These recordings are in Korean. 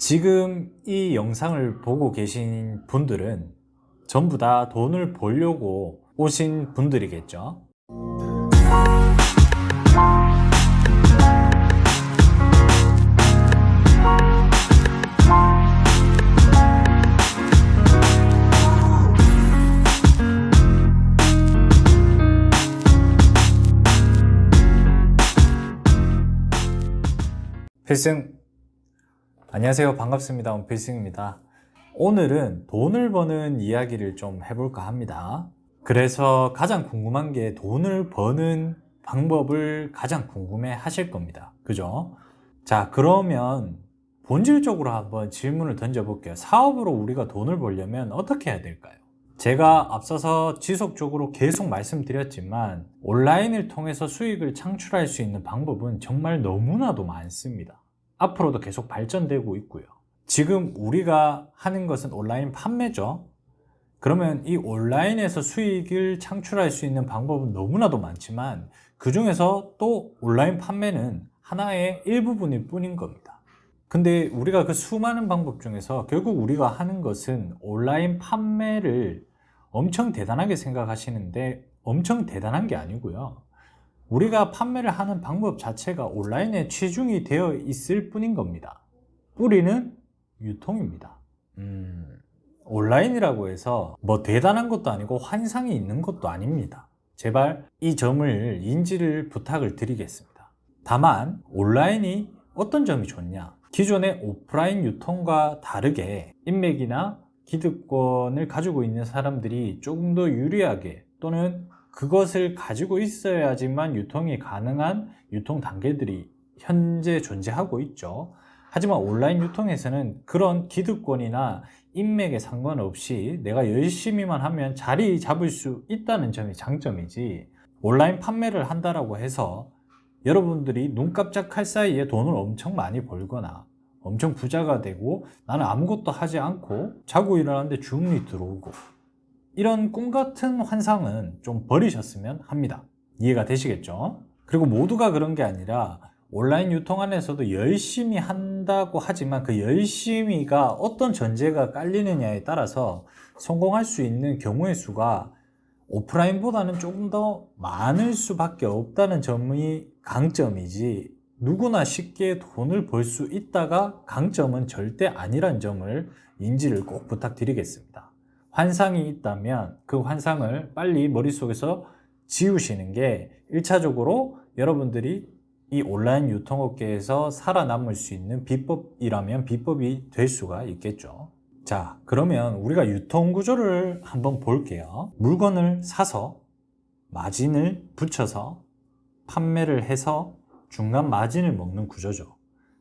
지금 이 영상을 보고 계신 분들은 전부 다 돈을 벌려고 오신 분들이겠죠. 필승, 안녕하세요. 반갑습니다. 필승입니다. 오늘은 돈을 버는 이야기를 좀 해볼까 합니다. 그래서 가장 궁금한 게 돈을 버는 방법을 가장 궁금해 하실 겁니다. 그죠? 자, 그러면 본질적으로 한번 질문을 던져볼게요. 사업으로 우리가 돈을 벌려면 어떻게 해야 될까요? 제가 앞서서 지속적으로 계속 말씀드렸지만 온라인을 통해서 수익을 창출할 수 있는 방법은 정말 너무나도 많습니다. 앞으로도 계속 발전되고 있고요. 지금 우리가 하는 것은 온라인 판매죠. 그러면 이 온라인에서 수익을 창출할 수 있는 방법은 너무나도 많지만 그 중에서 또 온라인 판매는 하나의 일부분일 뿐인 겁니다. 근데 우리가 그 수많은 방법 중에서 결국 우리가 하는 것은 온라인 판매를 엄청 대단하게 생각하시는데 엄청 대단한 게 아니고요. 우리가 판매를 하는 방법 자체가 온라인에 치중이 되어 있을 뿐인 겁니다. 뿌리는 유통입니다. 온라인이라고 해서 뭐 대단한 것도 아니고 환상이 있는 것도 아닙니다. 제발 이 점을 인지를 부탁을 드리겠습니다. 다만 온라인이 어떤 점이 좋냐? 기존의 오프라인 유통과 다르게 인맥이나 기득권을 가지고 있는 사람들이 조금 더 유리하게 또는 그것을 가지고 있어야지만 유통이 가능한 유통 단계들이 현재 존재하고 있죠. 하지만 온라인 유통에서는 그런 기득권이나 인맥에 상관없이 내가 열심히만 하면 자리 잡을 수 있다는 점이 장점이지, 온라인 판매를 한다라고 해서 여러분들이 눈 깜짝할 사이에 돈을 엄청 많이 벌거나 엄청 부자가 되고 나는 아무것도 하지 않고 자고 일어났는데 주문이 들어오고 이런 꿈같은 환상은 좀 버리셨으면 합니다. 이해가 되시겠죠? 그리고 모두가 그런 게 아니라 온라인 유통 안에서도 열심히 한다고 하지만 그 열심히가 어떤 전제가 깔리느냐에 따라서 성공할 수 있는 경우의 수가 오프라인보다는 조금 더 많을 수밖에 없다는 점이 강점이지, 누구나 쉽게 돈을 벌 수 있다가 강점은 절대 아니란 점을 인지를 꼭 부탁드리겠습니다. 환상이 있다면 그 환상을 빨리 머릿속에서 지우시는 게 1차적으로 여러분들이 이 온라인 유통업계에서 살아남을 수 있는 비법이라면 비법이 될 수가 있겠죠. 자, 그러면 우리가 유통구조를 한번 볼게요. 물건을 사서 마진을 붙여서 판매를 해서 중간 마진을 먹는 구조죠.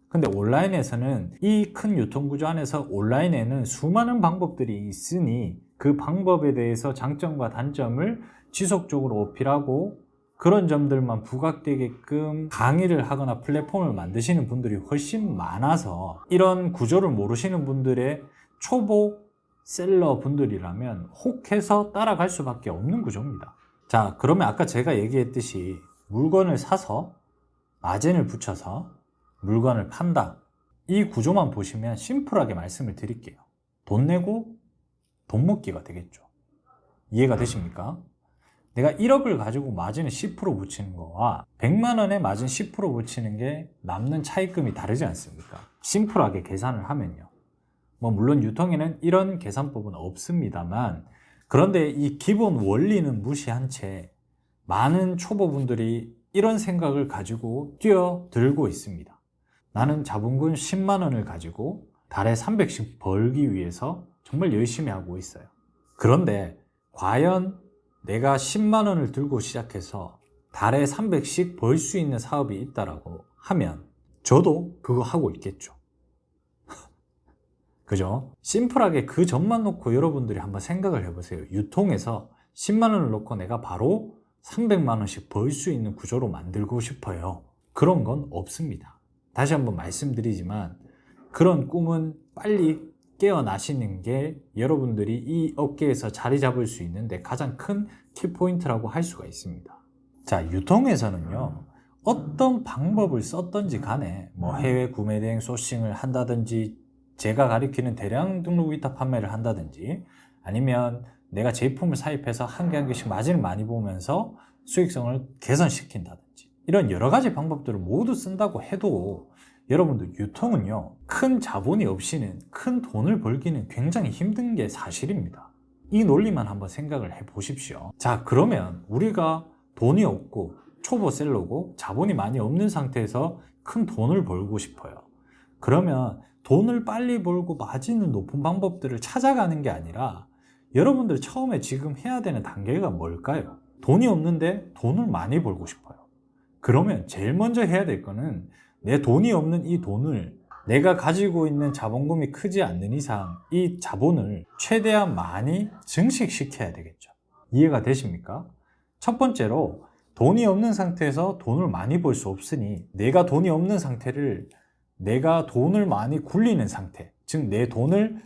근데 온라인에서는 이 큰 유통구조 안에서 온라인에는 수많은 방법들이 있으니 그 방법에 대해서 장점과 단점을 지속적으로 어필하고 그런 점들만 부각되게끔 강의를 하거나 플랫폼을 만드시는 분들이 훨씬 많아서 이런 구조를 모르시는 분들의 초보 셀러 분들이라면 혹해서 따라갈 수밖에 없는 구조입니다. 자, 그러면 아까 제가 얘기했듯이 물건을 사서 마진을 붙여서 물건을 판다, 이 구조만 보시면 심플하게 말씀을 드릴게요. 돈 내고 돈 먹기가 되겠죠. 이해가 되십니까? 내가 1억을 가지고 마진을 10% 붙이는 거와 100만 원에 마진 10% 붙이는 게 남는 차입금이 다르지 않습니까? 심플하게 계산을 하면요. 뭐 물론 유통에는 이런 계산법은 없습니다만, 그런데 이 기본 원리는 무시한 채 많은 초보분들이 이런 생각을 가지고 뛰어들고 있습니다. 나는 자본금 10만 원을 가지고 달에 300씩 벌기 위해서 정말 열심히 하고 있어요. 그런데 과연 내가 10만 원을 들고 시작해서 달에 300씩 벌 수 있는 사업이 있다라고 하면 저도 그거 하고 있겠죠. 그죠? 심플하게 그 점만 놓고 여러분들이 한번 생각을 해보세요. 유통에서 10만 원을 놓고 내가 바로 300만 원씩 벌 수 있는 구조로 만들고 싶어요. 그런 건 없습니다. 다시 한번 말씀드리지만 그런 꿈은 빨리 깨어나시는 게 여러분들이 이 업계에서 자리 잡을 수 있는데 가장 큰 키포인트라고 할 수가 있습니다. 자, 유통에서는요, 어떤 방법을 썼던지 간에 뭐 해외 구매 대행 소싱을 한다든지 제가 가리키는 대량 등록 위탁 판매를 한다든지 아니면 내가 제품을 사입해서 한 개 한 개씩 마진을 많이 보면서 수익성을 개선시킨다든지 이런 여러 가지 방법들을 모두 쓴다고 해도 여러분들 유통은요, 큰 자본이 없이는 큰 돈을 벌기는 굉장히 힘든 게 사실입니다. 이 논리만 한번 생각을 해 보십시오. 자, 그러면 우리가 돈이 없고 초보셀러고 자본이 많이 없는 상태에서 큰 돈을 벌고 싶어요. 그러면 돈을 빨리 벌고 마진을 높은 방법들을 찾아가는 게 아니라 여러분들 처음에 지금 해야 되는 단계가 뭘까요? 돈이 없는데 돈을 많이 벌고 싶어요. 그러면 제일 먼저 해야 될 거는 내 돈이 없는 이 돈을 내가 가지고 있는 자본금이 크지 않는 이상 이 자본을 최대한 많이 증식시켜야 되겠죠. 이해가 되십니까? 첫 번째로 돈이 없는 상태에서 돈을 많이 벌 수 없으니 내가 돈이 없는 상태를 내가 돈을 많이 굴리는 상태, 즉 내 돈을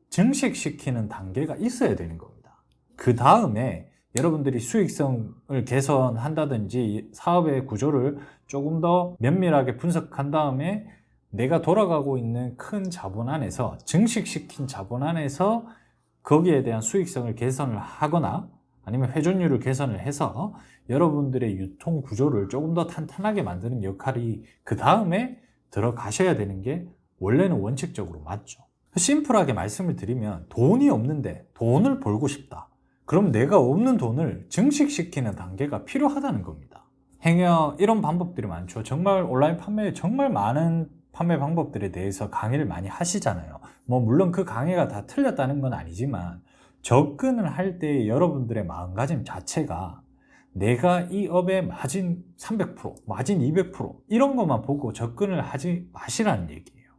증식시키는 단계가 있어야 되는 겁니다. 그 다음에 여러분들이 수익성을 개선한다든지 사업의 구조를 조금 더 면밀하게 분석한 다음에 내가 돌아가고 있는 큰 자본 안에서 증식시킨 자본 안에서 거기에 대한 수익성을 개선을 하거나 아니면 회전율을 개선을 해서 여러분들의 유통 구조를 조금 더 탄탄하게 만드는 역할이 그 다음에 들어가셔야 되는 게 원래는 원칙적으로 맞죠. 심플하게 말씀을 드리면 돈이 없는데 돈을 벌고 싶다. 그럼 내가 없는 돈을 증식시키는 단계가 필요하다는 겁니다. 행여 이런 방법들이 많죠. 정말 온라인 판매에 정말 많은 판매 방법들에 대해서 강의를 많이 하시잖아요. 물론 그 강의가 다 틀렸다는 건 아니지만 접근을 할 때 여러분들의 마음가짐 자체가 내가 이 업에 마진 300%, 마진 200% 이런 것만 보고 접근을 하지 마시라는 얘기예요.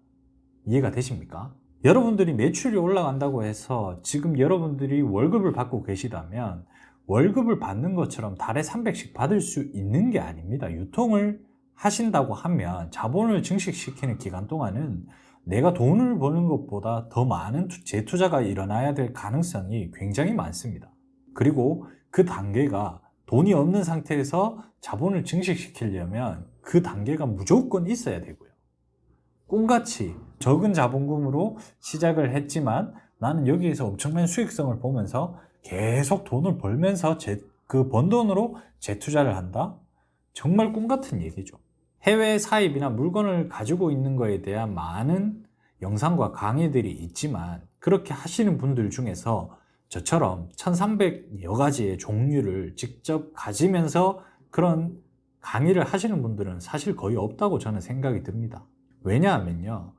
이해가 되십니까? 여러분들이 매출이 올라간다고 해서 지금 여러분들이 월급을 받고 계시다면 월급을 받는 것처럼 달에 300씩 받을 수 있는 게 아닙니다. 유통을 하신다고 하면 자본을 증식시키는 기간 동안은 내가 돈을 버는 것보다 더 많은 재투자가 일어나야 될 가능성이 굉장히 많습니다. 그리고 그 단계가 돈이 없는 상태에서 자본을 증식시키려면 그 단계가 무조건 있어야 되고요. 꿈같이 적은 자본금으로 시작을 했지만 나는 여기에서 엄청난 수익성을 보면서 계속 돈을 벌면서 그 번 돈으로 재투자를 한다? 정말 꿈같은 얘기죠. 해외 사입이나 물건을 가지고 있는 것에 대한 많은 영상과 강의들이 있지만 그렇게 하시는 분들 중에서 저처럼 1300여 가지의 종류를 직접 가지면서 그런 강의를 하시는 분들은 사실 거의 없다고 저는 생각이 듭니다. 왜냐하면요,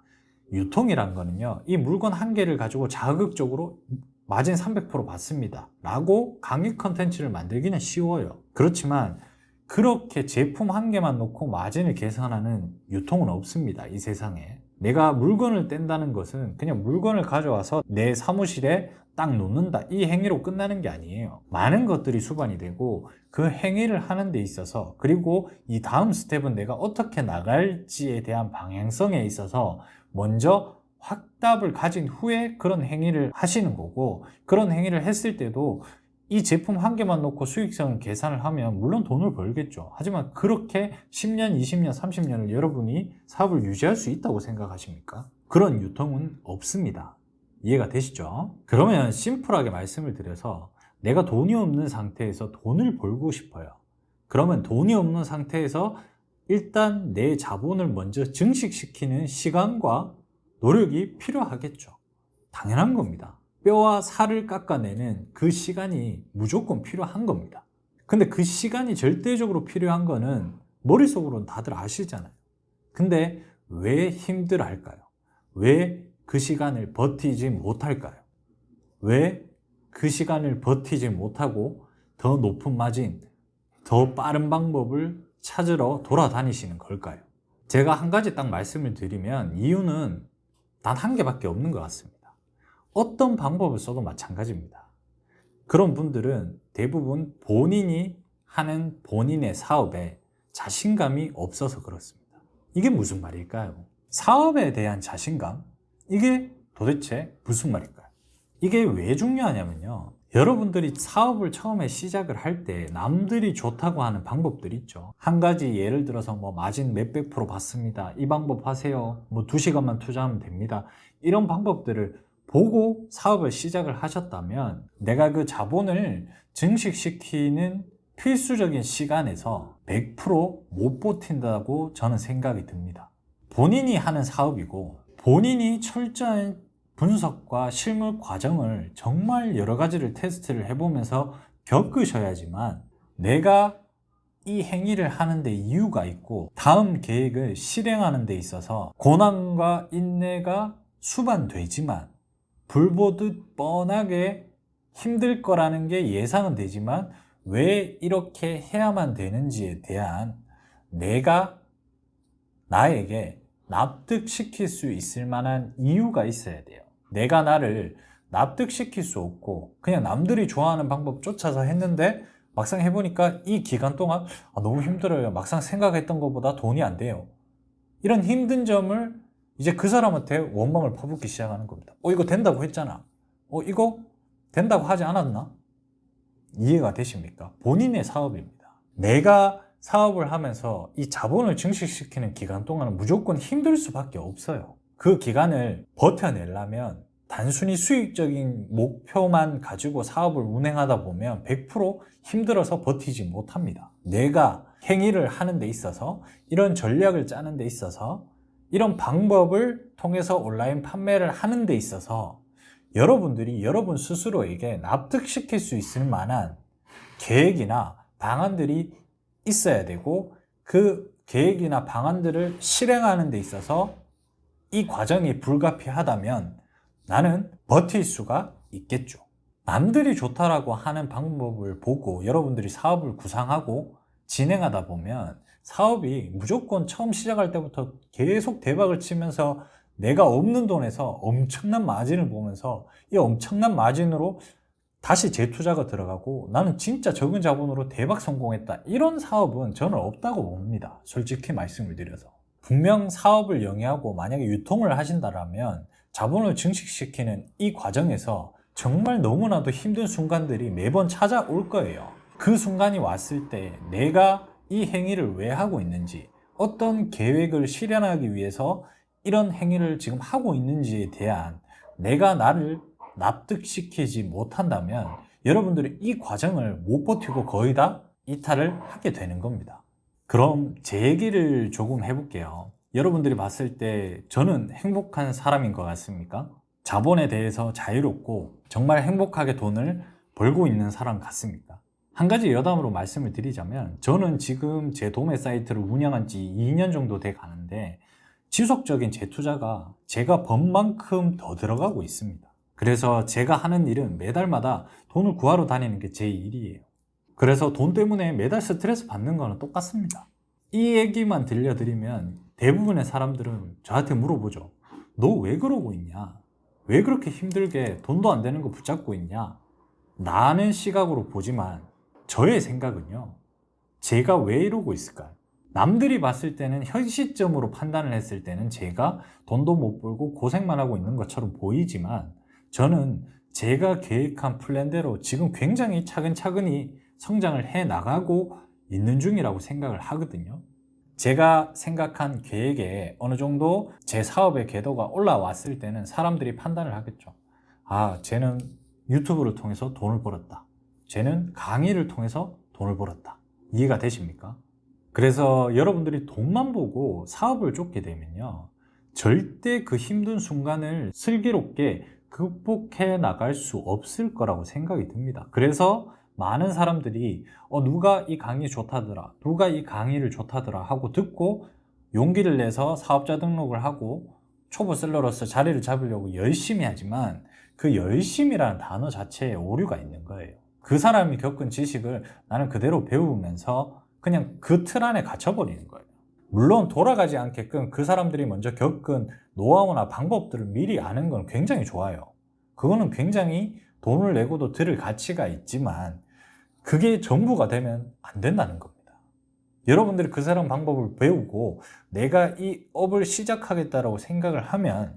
유통이란 거는요, 이 물건 한 개를 가지고 자극적으로 마진 300% 받습니다 라고 강의 컨텐츠를 만들기는 쉬워요. 그렇지만 그렇게 제품 한 개만 놓고 마진을 계산하는 유통은 없습니다, 이 세상에. 내가 물건을 뗀다는 것은 그냥 물건을 가져와서 내 사무실에 딱 놓는다, 이 행위로 끝나는 게 아니에요. 많은 것들이 수반이 되고 그 행위를 하는 데 있어서, 그리고 이 다음 스텝은 내가 어떻게 나갈지에 대한 방향성에 있어서 먼저 확답을 가진 후에 그런 행위를 하시는 거고, 그런 행위를 했을 때도 이 제품 한 개만 놓고 수익성을 계산을 하면 물론 돈을 벌겠죠. 하지만 그렇게 10년, 20년, 30년을 여러분이 사업을 유지할 수 있다고 생각하십니까? 그런 유통은 없습니다. 이해가 되시죠? 그러면 심플하게 말씀을 드려서 내가 돈이 없는 상태에서 돈을 벌고 싶어요. 그러면 돈이 없는 상태에서 일단 내 자본을 먼저 증식시키는 시간과 노력이 필요하겠죠. 당연한 겁니다. 뼈와 살을 깎아내는 그 시간이 무조건 필요한 겁니다. 근데 그 시간이 절대적으로 필요한 거는 머릿속으로는 다들 아시잖아요. 근데 왜 힘들어 할까요? 왜 그 시간을 버티지 못할까요? 왜 그 시간을 버티지 못하고 더 높은 마진, 더 빠른 방법을 찾으러 돌아다니시는 걸까요? 제가 한 가지 딱 말씀을 드리면 이유는 단 한 개밖에 없는 것 같습니다. 어떤 방법을 써도 마찬가지입니다. 그런 분들은 대부분 본인이 하는 본인의 사업에 자신감이 없어서 그렇습니다. 이게 무슨 말일까요? 사업에 대한 자신감? 이게 도대체 무슨 말일까요? 이게 왜 중요하냐면요, 여러분들이 사업을 처음에 시작을 할 때 남들이 좋다고 하는 방법들이 있죠. 한 가지 예를 들어서 뭐 마진 몇백 프로 받습니다. 이 방법 하세요. 뭐 2시간만 투자하면 됩니다. 이런 방법들을 보고 사업을 시작을 하셨다면 내가 그 자본을 증식시키는 필수적인 시간에서 100%못 버틴다고 저는 생각이 듭니다. 본인이 하는 사업이고 본인이 철저한 분석과 실물 과정을 정말 여러 가지를 테스트를 해보면서 겪으셔야지만 내가 이 행위를 하는데 이유가 있고 다음 계획을 실행하는 데 있어서 고난과 인내가 수반되지만 불보듯 뻔하게 힘들 거라는 게 예상은 되지만 왜 이렇게 해야만 되는지에 대한 내가 나에게 납득시킬 수 있을 만한 이유가 있어야 돼요. 내가 나를 납득시킬 수 없고 그냥 남들이 좋아하는 방법 쫓아서 했는데 막상 해보니까 이 기간 동안 너무 힘들어요. 막상 생각했던 것보다 돈이 안 돼요. 이런 힘든 점을 이제 그 사람한테 원망을 퍼붓기 시작하는 겁니다. 이거 된다고 했잖아. 이거 된다고 하지 않았나? 이해가 되십니까? 본인의 사업입니다. 내가 사업을 하면서 이 자본을 증식시키는 기간 동안은 무조건 힘들 수밖에 없어요. 그 기간을 버텨내려면 단순히 수익적인 목표만 가지고 사업을 운행하다 보면 100% 힘들어서 버티지 못합니다. 내가 행위를 하는 데 있어서 이런 전략을 짜는 데 있어서 이런 방법을 통해서 온라인 판매를 하는 데 있어서 여러분들이 여러분 스스로에게 납득시킬 수 있을 만한 계획이나 방안들이 있어야 되고 그 계획이나 방안들을 실행하는 데 있어서 이 과정이 불가피하다면 나는 버틸 수가 있겠죠. 남들이 좋다라고 하는 방법을 보고 여러분들이 사업을 구상하고 진행하다 보면 사업이 무조건 처음 시작할 때부터 계속 대박을 치면서 내가 없는 돈에서 엄청난 마진을 보면서 이 엄청난 마진으로 다시 재투자가 들어가고 나는 진짜 적은 자본으로 대박 성공했다. 이런 사업은 저는 없다고 봅니다. 솔직히 말씀을 드려서. 분명 사업을 영위하고 만약에 유통을 하신다면 자본을 증식시키는 이 과정에서 정말 너무나도 힘든 순간들이 매번 찾아올 거예요. 그 순간이 왔을 때 내가 이 행위를 왜 하고 있는지, 어떤 계획을 실현하기 위해서 이런 행위를 지금 하고 있는지에 대한 내가 나를 납득시키지 못한다면 여러분들이 이 과정을 못 버티고 거의 다 이탈을 하게 되는 겁니다. 그럼 제 얘기를 조금 해볼게요. 여러분들이 봤을 때 저는 행복한 사람인 것 같습니까? 자본에 대해서 자유롭고 정말 행복하게 돈을 벌고 있는 사람 같습니까? 한 가지 여담으로 말씀을 드리자면 저는 지금 제 도매 사이트를 운영한 지 2년 정도 돼 가는데 지속적인 재투자가 제가 번 만큼 더 들어가고 있습니다. 그래서 제가 하는 일은 매달마다 돈을 구하러 다니는 게 제 일이에요. 그래서 돈 때문에 매달 스트레스 받는 거는 똑같습니다. 이 얘기만 들려드리면 대부분의 사람들은 저한테 물어보죠. 너 왜 그러고 있냐? 왜 그렇게 힘들게 돈도 안 되는 거 붙잡고 있냐? 나는 시각으로 보지만 저의 생각은요. 제가 왜 이러고 있을까요? 남들이 봤을 때는 현 시점으로 판단을 했을 때는 제가 돈도 못 벌고 고생만 하고 있는 것처럼 보이지만 저는 제가 계획한 플랜대로 지금 굉장히 차근차근히 성장을 해 나가고 있는 중이라고 생각을 하거든요. 제가 생각한 계획에 어느 정도 제 사업의 궤도가 올라왔을 때는 사람들이 판단을 하겠죠. 쟤는 유튜브를 통해서 돈을 벌었다. 쟤는 강의를 통해서 돈을 벌었다. 이해가 되십니까? 그래서 여러분들이 돈만 보고 사업을 쫓게 되면요. 절대 그 힘든 순간을 슬기롭게 극복해 나갈 수 없을 거라고 생각이 듭니다. 그래서 많은 사람들이 누가 이 강의 좋다더라, 누가 이 강의를 좋다더라 하고 듣고 용기를 내서 사업자 등록을 하고 초보셀러로서 자리를 잡으려고 열심히 하지만 그 열심이라는 단어 자체에 오류가 있는 거예요. 그 사람이 겪은 지식을 나는 그대로 배우면서 그냥 그 틀 안에 갇혀버리는 거예요. 물론 돌아가지 않게끔 그 사람들이 먼저 겪은 노하우나 방법들을 미리 아는 건 굉장히 좋아요. 그거는 굉장히 돈을 내고도 들을 가치가 있지만 그게 전부가 되면 안 된다는 겁니다. 여러분들이 그 사람 방법을 배우고 내가 이 업을 시작하겠다라고 생각을 하면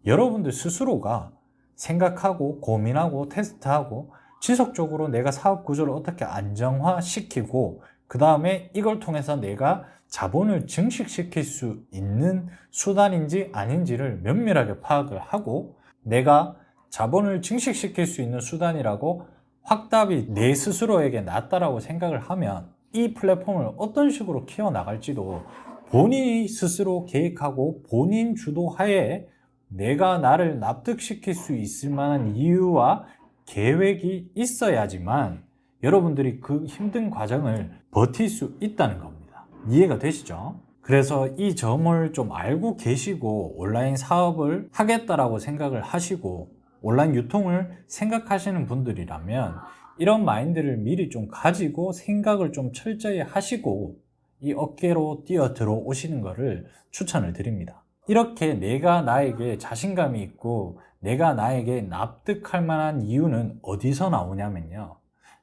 여러분들 스스로가 생각하고 고민하고 테스트하고 지속적으로 내가 사업 구조를 어떻게 안정화시키고 그 다음에 이걸 통해서 내가 자본을 증식시킬 수 있는 수단인지 아닌지를 면밀하게 파악을 하고 내가 자본을 증식시킬 수 있는 수단이라고 확답이 내 스스로에게 낫다라고 생각을 하면 이 플랫폼을 어떤 식으로 키워나갈지도 본인이 스스로 계획하고 본인 주도하에 내가 나를 납득시킬 수 있을 만한 이유와 계획이 있어야지만 여러분들이 그 힘든 과정을 버틸 수 있다는 겁니다. 이해가 되시죠? 그래서 이 점을 좀 알고 계시고 온라인 사업을 하겠다라고 생각을 하시고 온라인 유통을 생각하시는 분들이라면 이런 마인드를 미리 좀 가지고 생각을 좀 철저히 하시고 이 업계로 뛰어 들어오시는 것을 추천을 드립니다. 이렇게 내가 나에게 자신감이 있고 내가 나에게 납득할 만한 이유는 어디서 나오냐면요.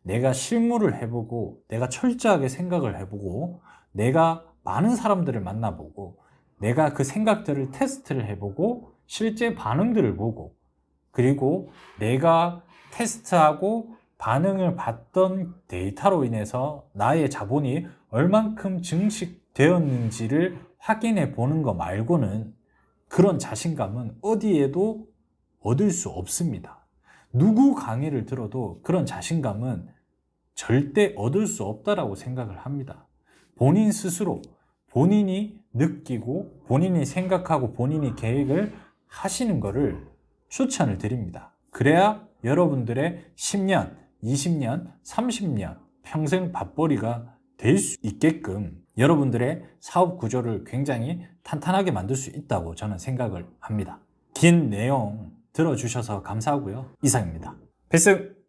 내가 실무를 해보고 내가 철저하게 생각을 해보고 내가 많은 사람들을 만나보고 내가 그 생각들을 테스트를 해보고 실제 반응들을 보고 그리고 내가 테스트하고 반응을 봤던 데이터로 인해서 나의 자본이 얼만큼 증식되었는지를 확인해 보는 거 말고는 그런 자신감은 어디에도 얻을 수 없습니다. 누구 강의를 들어도 그런 자신감은 절대 얻을 수 없다라고 생각을 합니다. 본인 스스로 본인이 느끼고 본인이 생각하고 본인이 계획을 하시는 것을 추천을 드립니다. 그래야 여러분들의 10년, 20년, 30년 평생 밥벌이가 될 수 있게끔 여러분들의 사업 구조를 굉장히 탄탄하게 만들 수 있다고 저는 생각을 합니다. 긴 내용 들어주셔서 감사하고요. 이상입니다. 필승!